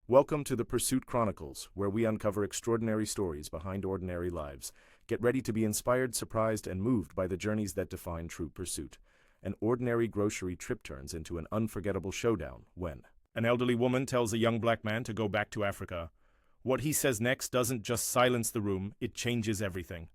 Welcome to the Pursuit Chronicles, where we uncover extraordinary stories behind ordinary lives. Get ready to be inspired, surprised, and moved by the journeys that define true pursuit. An ordinary grocery trip turns into an unforgettable showdown when an elderly woman tells a young black man to go back to Africa. What he says next doesn't just silence the room, it changes everything.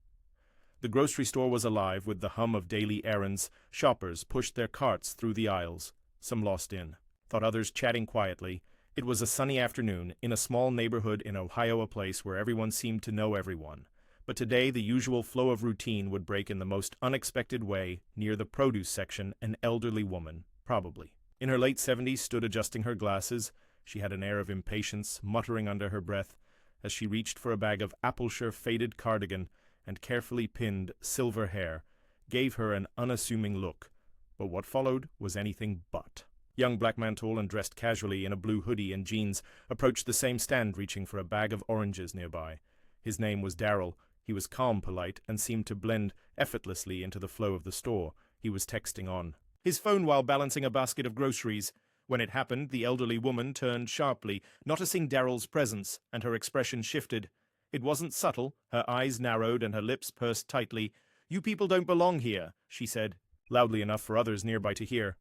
The grocery store was alive with the hum of daily errands. Shoppers pushed their carts through the aisles. Some lost in, thought others chatting quietly. It was a sunny afternoon in a small neighborhood in Ohio, a place where everyone seemed to know everyone. But today the usual flow of routine would break in the most unexpected way. Near the produce section, an elderly woman, probably in her late 70s, stood adjusting her glasses. She had an air of impatience, muttering under her breath as she reached for a bag of Appleshire faded cardigan, and carefully pinned silver hair gave her an unassuming look. But what followed was anything but. Young black man, tall and dressed casually in a blue hoodie and jeans, approached the same stand reaching for a bag of oranges nearby. His name was Darrell. He was calm, polite, and seemed to blend effortlessly into the flow of the store. He was texting on his phone while balancing a basket of groceries. When it happened, the elderly woman turned sharply, noticing Darrell's presence, and her expression shifted. It wasn't subtle. Her eyes narrowed and her lips pursed tightly. "You people don't belong here," she said, loudly enough for others nearby to hear.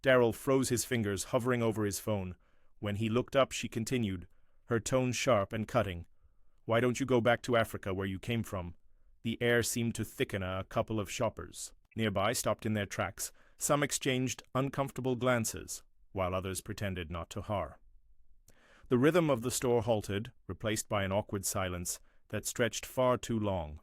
Darrell froze his fingers, hovering over his phone. When he looked up, she continued, her tone sharp and cutting. "Why don't you go back to Africa, where you came from?" The air seemed to thicken. A couple of shoppers nearby stopped in their tracks. Some exchanged uncomfortable glances, while others pretended not to har. The rhythm of the store halted, replaced by an awkward silence that stretched far too long.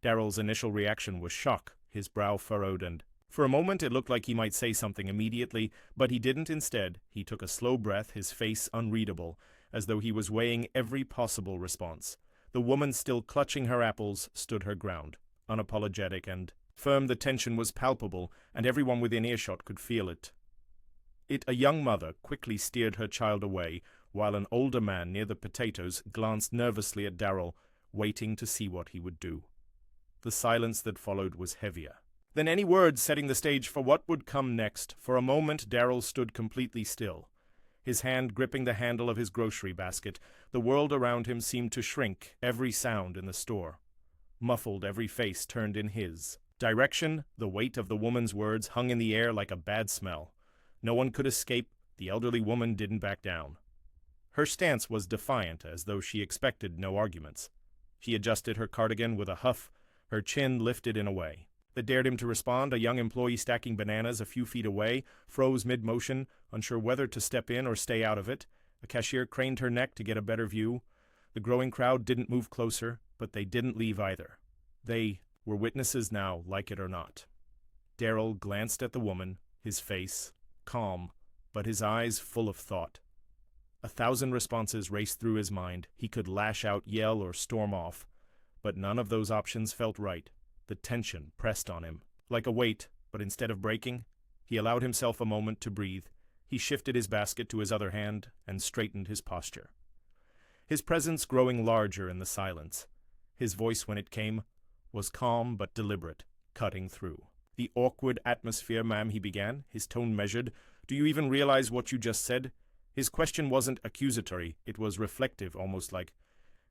Darrell's initial reaction was shock, his brow furrowed, and for a moment it looked like he might say something immediately, but he didn't. Instead, he took a slow breath, his face unreadable, as though he was weighing every possible response. The woman, still clutching her apples, stood her ground, unapologetic and firm. The tension was palpable, and everyone within earshot could feel it. A young mother quickly steered her child away, while an older man near the potatoes glanced nervously at Darrell, waiting to see what he would do. The silence that followed was heavier than any words, setting the stage for what would come next. For a moment, Darrell stood completely still, his hand gripping the handle of his grocery basket. The world around him seemed to shrink, every sound in the store muffled, every face turned in his direction. The weight of the woman's words hung in the air like a bad smell. No one could escape. The elderly woman didn't back down. Her stance was defiant, as though she expected no arguments. She adjusted her cardigan with a huff, her chin lifted in a way that dared him to respond. A young employee stacking bananas a few feet away froze mid-motion, unsure whether to step in or stay out of it. A cashier craned her neck to get a better view. The growing crowd didn't move closer, but they didn't leave either. They were witnesses now, like it or not. Darrell glanced at the woman, his face calm, but his eyes full of thought. 1,000 responses raced through his mind. He could lash out, yell, or storm off, but none of those options felt right. The tension pressed on him like a weight, but instead of breaking, he allowed himself a moment to breathe. He shifted his basket to his other hand and straightened his posture, his presence growing larger in the silence. His voice, when it came, was calm but deliberate, cutting through the awkward atmosphere. "Ma'am," he began, his tone measured, "do you even realize what you just said?" His question wasn't accusatory, it was reflective, almost like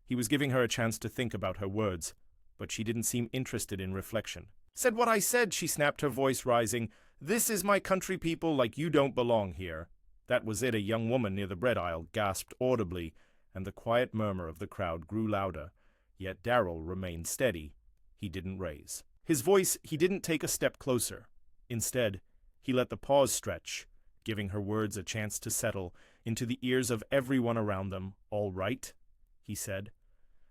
he was giving her a chance to think about her words, but she didn't seem interested in reflection. "Said what I said," she snapped, her voice rising. "This is my country, people, like you don't belong here." That was it. A young woman near the bread aisle gasped audibly, and the quiet murmur of the crowd grew louder. Yet Darrell remained steady. He didn't raise his voice, he didn't take a step closer. Instead, he let the pause stretch, giving her words a chance to settle into the ears of everyone around them. "All right," he said,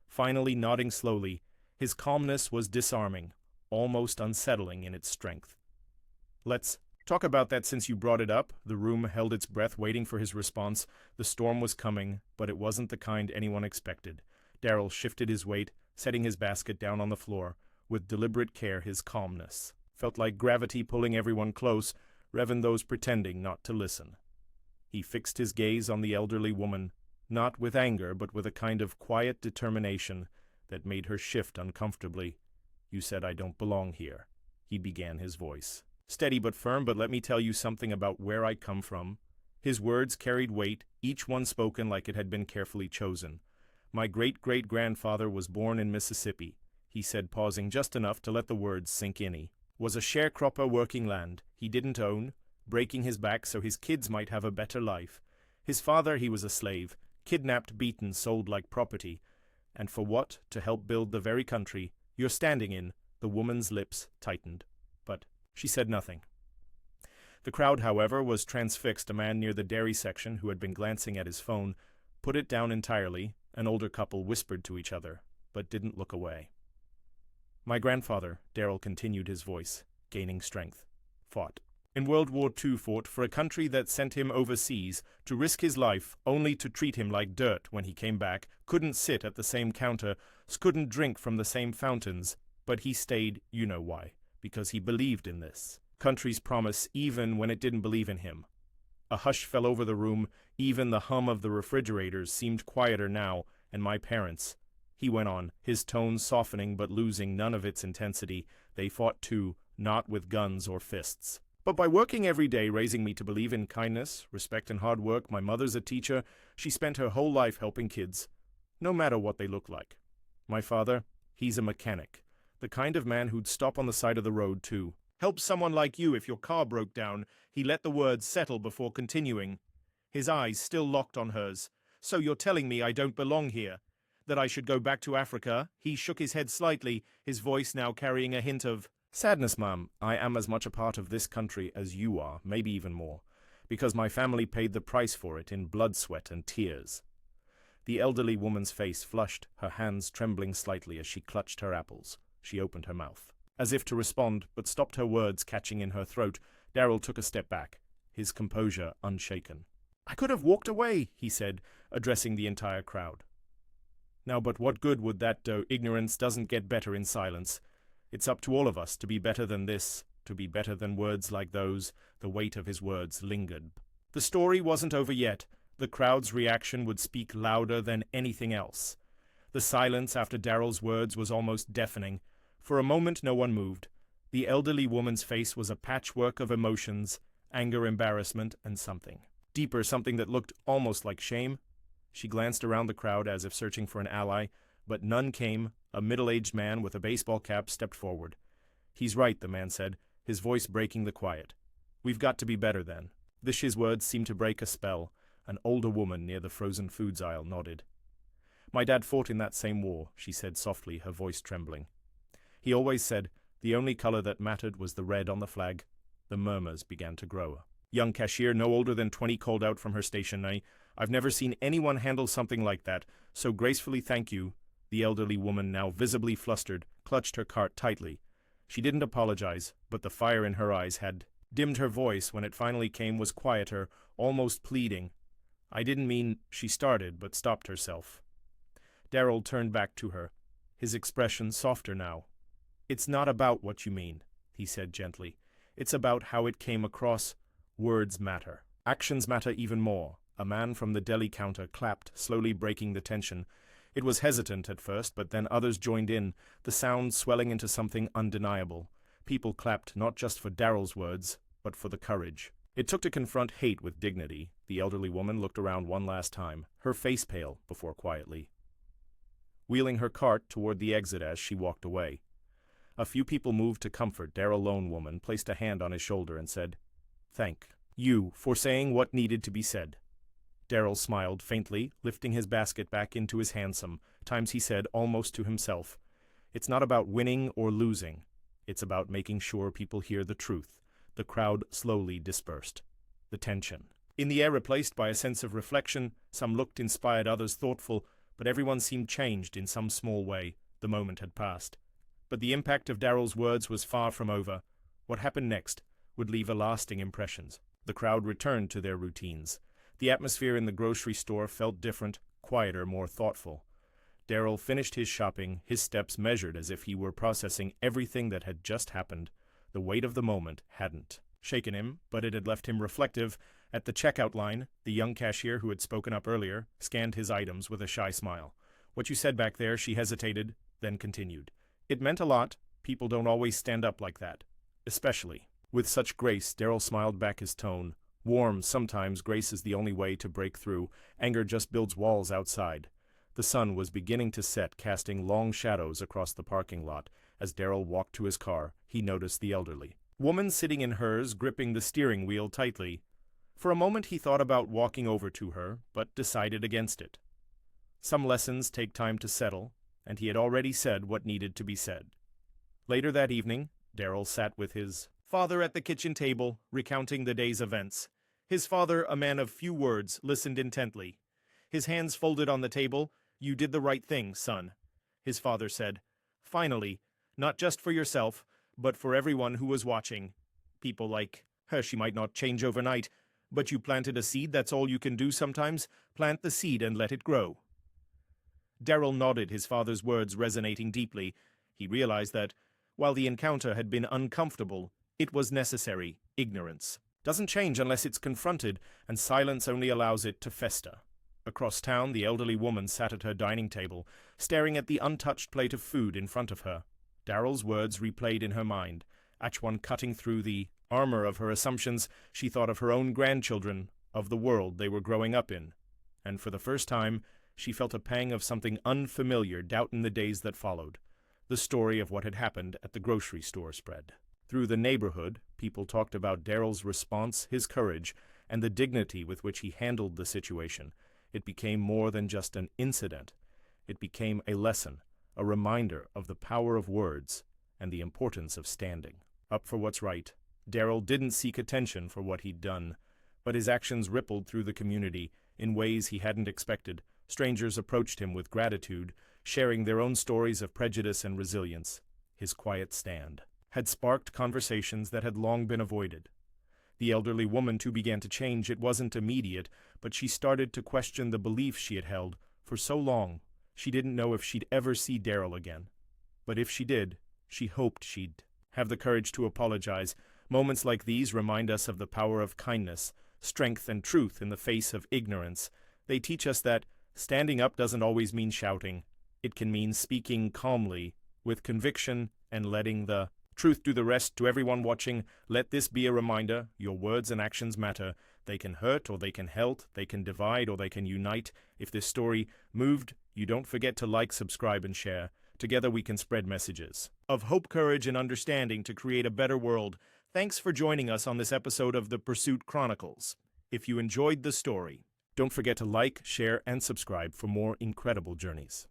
finally nodding slowly. His calmness was disarming, almost unsettling in its strength. "Let's talk about that since you brought it up." The room held its breath, waiting for his response. The storm was coming, but it wasn't the kind anyone expected. Darrell shifted his weight, setting his basket down on the floor. With deliberate care, his calmness felt like gravity pulling everyone close, even those pretending not to listen. He fixed his gaze on the elderly woman, not with anger, but with a kind of quiet determination that made her shift uncomfortably. "You said I don't belong here," he began, his voice steady but firm, "but let me tell you something about where I come from." His words carried weight, each one spoken like it had been carefully chosen. "My great-great-grandfather was born in Mississippi," he said, pausing just enough to let the words sink in. "Was a sharecropper working land he didn't own, breaking his back so his kids might have a better life. His father, he was a slave, kidnapped, beaten, sold like property. And for what? To help build the very country you're standing in." The woman's lips tightened, but she said nothing. The crowd, however, was transfixed. A man near the dairy section, who had been glancing at his phone, put it down entirely. An older couple whispered to each other, but didn't look away. "My grandfather," Darrell continued, his voice gaining strength, "fought. In World War II, fought for a country that sent him overseas to risk his life only to treat him like dirt when he came back, couldn't sit at the same counter, couldn't drink from the same fountains, but he stayed, you know why, because he believed in this country's promise even when it didn't believe in him." A hush fell over the room. Even the hum of the refrigerators seemed quieter now. "And my parents," he went on, his tone softening but losing none of its intensity, "they fought too, not with guns or fists, but by working every day, raising me to believe in kindness, respect, and hard work. My mother's a teacher. She spent her whole life helping kids, no matter what they look like. My father, he's a mechanic, the kind of man who'd stop on the side of the road too. Help someone like you if your car broke down." He let the words settle before continuing, his eyes still locked on hers. "So you're telling me I don't belong here? That I should go back to Africa?" He shook his head slightly, his voice now carrying a hint of sadness. "Mom, I am as much a part of this country as you are, maybe even more, because my family paid the price for it in blood, sweat, and tears." The elderly woman's face flushed, her hands trembling slightly as she clutched her apples. She opened her mouth, as if to respond, but stopped, her words catching in her throat. Darrell took a step back, his composure unshaken. "I could have walked away," he said, addressing the entire crowd. "Now, but what good would that do? Ignorance doesn't get better in silence. It's up to all of us to be better than this, to be better than words like those." The weight of his words lingered. The story wasn't over yet. The crowd's reaction would speak louder than anything else. The silence after Darrell's words was almost deafening. For a moment no one moved. The elderly woman's face was a patchwork of emotions, anger, embarrassment, and something deeper, something that looked almost like shame. She glanced around the crowd as if searching for an ally, but none came. A middle-aged man with a baseball cap stepped forward. "He's right," the man said, his voice breaking the quiet. "We've got to be better then." His words seemed to break a spell. An older woman near the frozen foods aisle nodded. "My dad fought in that same war," she said softly, her voice trembling. "He always said the only color that mattered was the red on the flag." The murmurs began to grow. Young cashier, no older than 20, called out from her station. "I've never seen anyone handle something like that so gracefully. Thank you." The elderly woman, now visibly flustered, clutched her cart tightly. She didn't apologize, but the fire in her eyes had dimmed. Her voice, when it finally came, was quieter, almost pleading. "I didn't mean—" she started, but stopped herself. Darrell turned back to her, his expression softer now. "It's not about what you mean," he said gently. "It's about how it came across. Words matter. Actions matter even more." A man from the deli counter clapped, slowly breaking the tension. It was hesitant at first, but then others joined in, the sound swelling into something undeniable. People clapped not just for Darrell's words, but for the courage it took to confront hate with dignity. The elderly woman looked around one last time, her face pale, before quietly wheeling her cart toward the exit as she walked away. A few people moved to comfort Darrell. Lone woman placed a hand on his shoulder and said, "Thank you for saying what needed to be said." Darrell smiled faintly, lifting his basket back into his hansom. Times he said, almost to himself, "It's not about winning or losing. It's about making sure people hear the truth." The crowd slowly dispersed. The tension in the air replaced by a sense of reflection. Some looked inspired, others thoughtful, but everyone seemed changed in some small way. The moment had passed. But the impact of Darrell's words was far from over. What happened next would leave a lasting impression. The crowd returned to their routines. The atmosphere in the grocery store felt different, quieter, more thoughtful. Darrell finished his shopping, his steps measured as if he were processing everything that had just happened. The weight of the moment hadn't shaken him, but it had left him reflective. At the checkout line, the young cashier who had spoken up earlier scanned his items with a shy smile. "What you said back there," she hesitated, then continued. "It meant a lot. People don't always stand up like that. Especially." With such grace, Darrell smiled back, his tone Warm, sometimes grace is the only way to break through. Anger just builds walls outside. The sun was beginning to set, casting long shadows across the parking lot. As Daryl walked to his car, he noticed the elderly woman sitting in hers, gripping the steering wheel tightly. For a moment he thought about walking over to her, but decided against it. Some lessons take time to settle, and he had already said what needed to be said. Later that evening, Daryl sat with his father at the kitchen table, recounting the day's events. His father, a man of few words, listened intently. His hands folded on the table. "You did the right thing, son," his father said. "Finally, not just for yourself, but for everyone who was watching. People like her, she might not change overnight, but you planted a seed. That's all you can do sometimes. Plant the seed and let it grow." Daryl nodded, his father's words resonating deeply. He realized that, while the encounter had been uncomfortable, it was necessary. Ignorance doesn't change unless it's confronted, and silence only allows it to fester. Across town, the elderly woman sat at her dining table, staring at the untouched plate of food in front of her. Daryl's words replayed in her mind, each one cutting through the armor of her assumptions. She thought of her own grandchildren, of the world they were growing up in. And for the first time, she felt a pang of something unfamiliar doubt in the days that followed. The story of what had happened at the grocery store spread through the neighborhood. People talked about Daryl's response, his courage, and the dignity with which he handled the situation. It became more than just an incident. It became a lesson, a reminder of the power of words and the importance of standing up for what's right. Daryl didn't seek attention for what he'd done, but his actions rippled through the community in ways he hadn't expected. Strangers approached him with gratitude, sharing their own stories of prejudice and resilience. His quiet stand had sparked conversations that had long been avoided. The elderly woman, too, began to change. It wasn't immediate, but she started to question the beliefs she had held for so long. She didn't know if she'd ever see Daryl again. But if she did, she hoped she'd have the courage to apologize. Moments like these remind us of the power of kindness, strength, and truth in the face of ignorance. They teach us that standing up doesn't always mean shouting. It can mean speaking calmly, with conviction, and letting the truth do the rest. To everyone watching, let this be a reminder: your words and actions matter. They can hurt or they can help, they can divide or they can unite. If this story moved you, don't forget to like, subscribe, and share. Together we can spread messages of hope, courage, and understanding to create a better world. Thanks for joining us on this episode of the Pursuit Chronicles. If you enjoyed the story, don't forget to like, share, and subscribe for more incredible journeys.